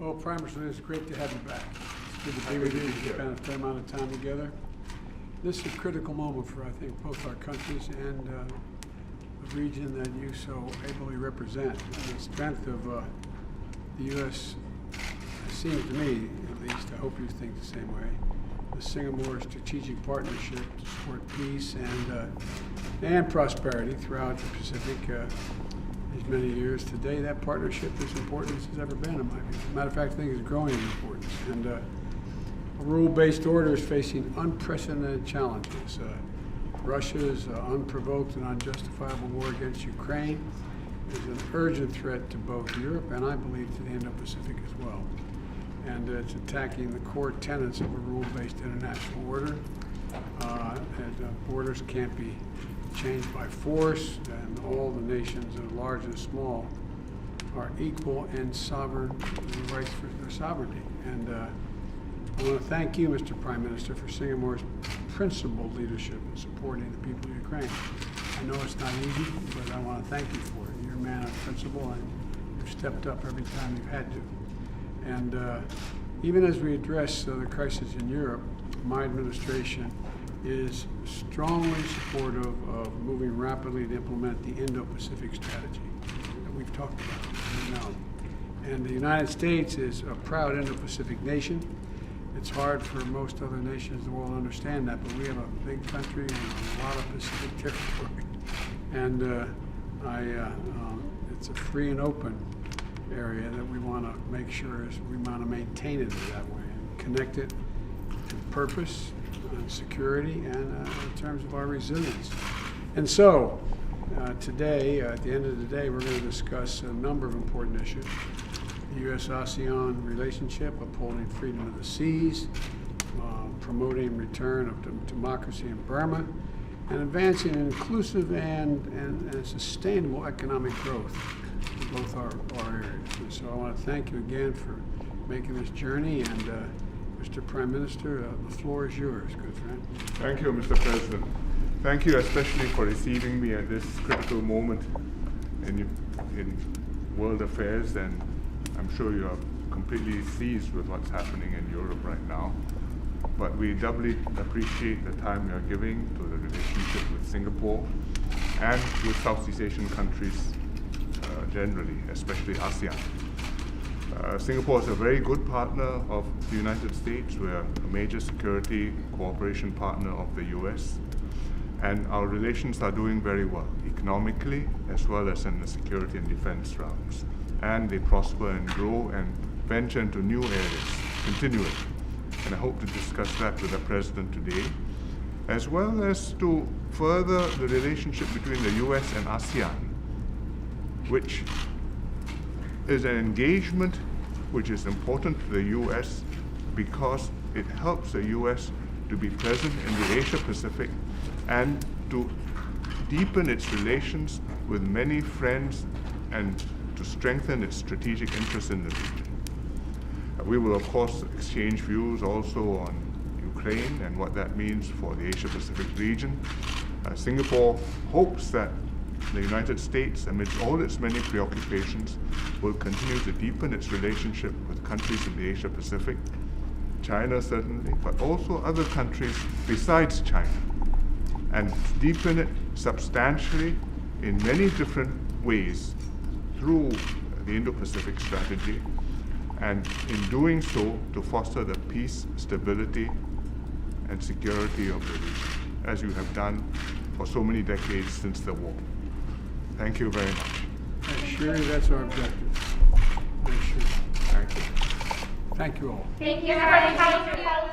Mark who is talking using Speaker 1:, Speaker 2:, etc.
Speaker 1: Well, Prime Minister, it's great to have you back. It's good to be with you. We spent a fair amount of time together. This is a critical moment for, I think, both our countries and the region that you so ably represent. And the strength of the U.S. seems to me, at least, I hope you think the same way, the Singapore strategic partnership to support peace and prosperity throughout the Pacific these many years. Today, that partnership is as important as it's ever been, in my view. As a matter of fact, I think it's growing in importance. And a rule-based order is facing unprecedented challenges. Russia's unprovoked and unjustifiable war against Ukraine is an urgent threat to both Europe and, I believe, to the Indo-Pacific as well. And it's attacking the core tenets of a rule-based international order. Borders can't be changed by force, and all the nations, large and small, are equal in sovereign rights for their sovereignty. And I want to thank you, Mr. Prime Minister, for Singapore's principled leadership in supporting the people of Ukraine. I know it's not easy, but I want to thank you for it. You're a man of principle, and you've stepped up every time you've had to. And even as we address the crisis in Europe, my administration is strongly supportive of moving rapidly to implement the Indo-Pacific strategy that we've talked about, you know. And the United States is a proud Indo-Pacific nation. It's hard for most other nations in the world to understand that, but we have a big country and a lot of Pacific territory. And it's a free and open area that we want to make sure we want to maintain it that way and connect it to purpose and security and in terms of our resilience. And so today, at the end of the day, we're going to discuss a number of important issues. The U.S.-ASEAN relationship, upholding freedom of the seas, promoting return of democracy in Burma, and advancing an inclusive and sustainable economic growth in both our areas. And so I want to thank you again for making this journey, and Mr. Prime Minister, the floor is yours, good friend.
Speaker 2: Thank you, Mr. President. Thank you especially for receiving me at this critical moment in world affairs, and I'm sure you are completely seized with what's happening in Europe right now. But we doubly appreciate the time you are giving to the relationship with Singapore and with Southeast Asian countries generally, especially ASEAN. Singapore is a very good partner of the United States. We are a major security cooperation partner of the US. And our relations are doing very well, economically as well as in the security and defense realms. And they prosper and grow and venture into new areas continually. And I hope to discuss that with the President today, as well as to further the relationship between the US and ASEAN, which is an engagement which is important to the US because it helps the US to be present in the Asia Pacific and to deepen its relations with many friends and to strengthen its strategic interests in the region. We will, of course, exchange views also on Ukraine and what that means for the Asia Pacific region. Singapore hopes that the United States, amidst all its many preoccupations, will continue to deepen its relationship with countries in the Asia Pacific, China certainly, but also other countries besides China, and deepen it substantially in many different ways through the Indo-Pacific strategy, and in doing so to foster the peace, stability, and security of the region, as you have done for so many decades since the war. Thank you very much.
Speaker 1: I assure you that's our objective. I assure you.
Speaker 2: Thank you.
Speaker 1: Thank you all.
Speaker 3: Thank you, everybody.